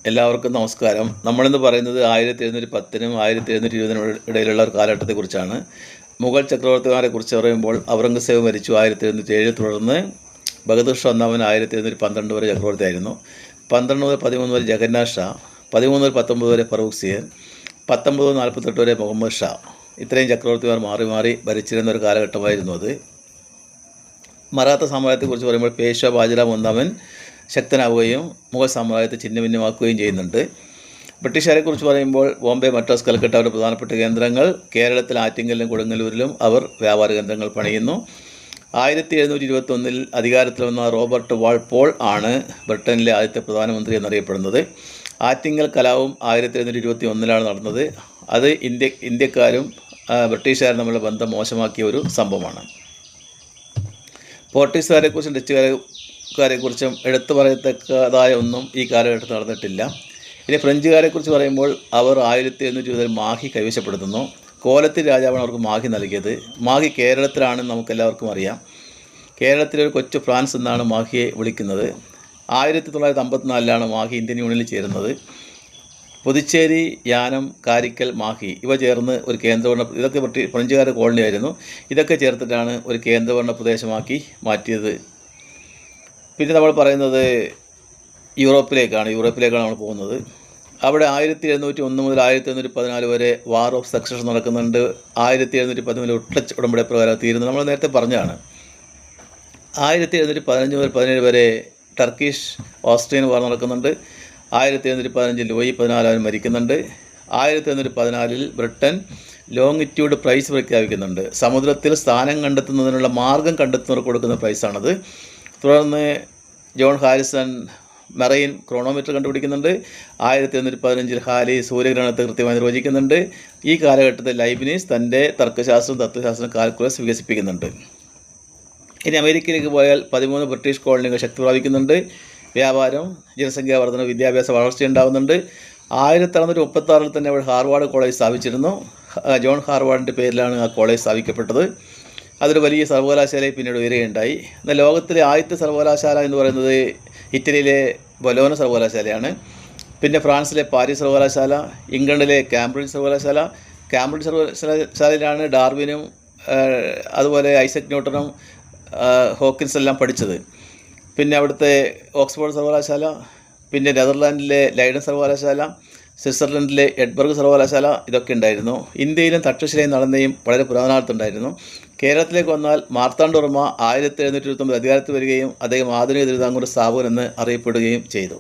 എല്ലാവർക്കും നമസ്കാരം. നമ്മളിന്ന് പറയുന്നത് 1710-നും 1720-നും ഇടയിലുള്ള ഒരു കാലഘട്ടത്തെക്കുറിച്ചാണ്. മുഗൾ ചക്രവർത്തിമാരെക്കുറിച്ച് പറയുമ്പോൾ ഔറംഗസേബ് മരിച്ചു 1707. തുടർന്ന് ബഹദൂർ ഷാ ഒന്നാമൻ 1712 വരെ ചക്രവർത്തിയായിരുന്നു. 12 മുതൽ 13 വരെ ജഗന്നാഥ് ഷാ, 13 മുതൽ 19 വരെ ഫറൂഖ് സിയൻ, 19 മുതൽ 48 വരെ മുഹമ്മദ് ഷാ. ഇത്രയും ചക്രവർത്തിമാർ മാറി മാറി ഭരിച്ചിരുന്ന ഒരു കാലഘട്ടമായിരുന്നു അത്. മറാത്ത സാമ്രാജ്യത്തെക്കുറിച്ച് പറയുമ്പോൾ പേഷ്വ ബാജിറാവ് ഒന്നാമൻ ശക്തനാവുകയും മുഗൾ സാമ്രാജ്യത്തെ ഛിന്നഭിന്നമാക്കുകയും ചെയ്യുന്നുണ്ട്. ബ്രിട്ടീഷുകാരെക്കുറിച്ച് പറയുമ്പോൾ ബോംബെ, മദ്രാസ്, കൽക്കട്ട അവരുടെ പ്രധാനപ്പെട്ട കേന്ദ്രങ്ങൾ. കേരളത്തിൽ ആറ്റിങ്ങലിലും കൊടുങ്ങല്ലൂരിലും അവർ വ്യാപാര കേന്ദ്രങ്ങൾ പണിയുന്നു. 1721 അധികാരത്തിൽ വന്ന റോബർട്ട് വാൾപോൾ ആണ് ബ്രിട്ടനിലെ ആദ്യത്തെ പ്രധാനമന്ത്രി എന്നറിയപ്പെടുന്നത്. ആറ്റിങ്ങൽ കലാപം 1721 നടന്നത്. അത് ഇന്ത്യക്കാരും ബ്രിട്ടീഷുകാരും തമ്മിലുള്ള ബന്ധം മോശമാക്കിയ ഒരു സംഭവമാണ്. പോർട്ടുഗീസുകാരെക്കുറിച്ചും ഡച്ചുകാരെക്കുറിച്ചും എടുത്തു പറയത്തക്കതായ ഒന്നും ഈ കാലഘട്ടത്തിൽ നടന്നിട്ടില്ല. ഇനി ഫ്രഞ്ചുകാരെക്കുറിച്ച് പറയുമ്പോൾ അവർ 1720 മാഹി കൈവശപ്പെടുത്തുന്നു. കോലത്തിൽ രാജാവാണ് അവർക്ക് മാഹി നൽകിയത്. മാഹി കേരളത്തിലാണെന്ന് നമുക്കെല്ലാവർക്കും അറിയാം. കേരളത്തിലെ ഒരു കൊച്ചു ഫ്രാൻസ് എന്നാണ് മാഹിയെ വിളിക്കുന്നത്. 1954 മാഹി ഇന്ത്യൻ യൂണിയനിൽ ചേരുന്നത്. പുതുച്ചേരി, യാനം, കാരിക്കൽ, മാഹി ഇവ ചേർന്ന് ഒരു കേന്ദ്രഭരണ, ഇതൊക്കെ ഫ്രഞ്ചുകാരുടെ കോളനി ആയിരുന്നു. ഇതൊക്കെ ചേർത്തിട്ടാണ് ഒരു കേന്ദ്രഭരണ പ്രദേശമാക്കി മാറ്റിയത്. പിന്നെ നമ്മൾ പറയുന്നത് യൂറോപ്പിലേക്കാണ് നമ്മൾ പോകുന്നത്. അവിടെ 1701 മുതൽ 1714 വരെ വാർ ഓഫ് സക്സഷൻ നടക്കുന്നുണ്ട്. 1713 ഉട്ട്ലച്ച് ഉടമ്പടി പ്രകാരം തീരുന്നത് നമ്മൾ നേരത്തെ പറഞ്ഞതാണ്. 1715 മുതൽ 17 വരെ ടർക്കിഷ് ഓസ്ട്രിയൻ വാർ നടക്കുന്നുണ്ട്. 1715 ലൂയി 14 മരിക്കുന്നുണ്ട്. 1714 ബ്രിട്ടൻ ലോങ്ങിറ്റ്യൂഡ് പ്രൈസ് പ്രഖ്യാപിക്കുന്നുണ്ട്. സമുദ്രത്തിൽ സ്ഥാനം കണ്ടെത്തുന്നതിനുള്ള മാർഗം കണ്ടെത്തുന്നവർക്ക് കൊടുക്കുന്ന പ്രൈസാണത്. തുടർന്ന് ജോൺ ഹാരിസൺ മെറൈൻ ക്രോണോമീറ്റർ കണ്ടുപിടിക്കുന്നുണ്ട്. 1715 ഹാലി സൂര്യഗ്രഹണത്തെ കൃത്യമായി നിർവചിക്കുന്നുണ്ട്. ഈ കാലഘട്ടത്തിൽ ലൈബ്നിസ് തൻ്റെ തർക്കശാസ്ത്രം, തത്വശാസ്ത്രം, കാൽക്കുലസ് വികസിപ്പിക്കുന്നുണ്ട്. ഇനി അമേരിക്കയിലേക്ക് പോയാൽ 13 ബ്രിട്ടീഷ് കോളനികൾ ശക്തി പ്രാപിക്കുന്നുണ്ട്. വ്യാപാരം, ജനസംഖ്യാ വർധന, വിദ്യാഭ്യാസ വളർച്ചയുണ്ടാകുന്നുണ്ട്. 1636 തന്നെ അവിടെ ഹാർവാർഡ് കോളേജ് സ്ഥാപിച്ചിരുന്നു. ജോൺ ഹാർവാർഡിൻ്റെ പേരിലാണ് ആ കോളേജ് സ്ഥാപിക്കപ്പെട്ടത്. അതൊരു വലിയ സർവകലാശാലയിൽ പിന്നീട് ഉയരുകയുണ്ടായി. എന്നാൽ ലോകത്തിലെ ആദ്യത്തെ സർവകലാശാല എന്ന് പറയുന്നത് ഇറ്റലിയിലെ ബൊലോന സർവകലാശാലയാണ്. പിന്നെ ഫ്രാൻസിലെ പാരീസ് സർവകലാശാല, ഇംഗ്ലണ്ടിലെ കാംബ്രിഡ്ജ് സർവകലാശാല. കാംബ്രിഡ്ജ് സർവകലാശാലയിലാണ് ഡാർവിനും അതുപോലെ ഐസക് ന്യൂട്ടനും ഹോക്കിൻസ് എല്ലാം പഠിച്ചത്. പിന്നെ അവിടുത്തെ ഓക്സ്ഫോർഡ് സർവകലാശാല, പിന്നെ നെതർലാൻഡിലെ ലൈഡൻ സർവകലാശാല, സ്വിറ്റ്സർലൻഡിലെ എഡ്ബർഗ് സർവകലാശാല ഇതൊക്കെ ഉണ്ടായിരുന്നു. ഇന്ത്യയിലും തക്ഷശിലയും നടന്നയും വളരെ പുരാതനകാലത്തുണ്ടായിരുന്നു. കേരളത്തിലേക്ക് വന്നാൽ മാർത്താണ്ഡവർമ്മ 1729 അധികാരത്തിൽ വരികയും അദ്ദേഹം ആധുനിക തിരുവിതാംകൂർ സ്ഥാപകൻ എന്ന് അറിയപ്പെടുകയും ചെയ്തു.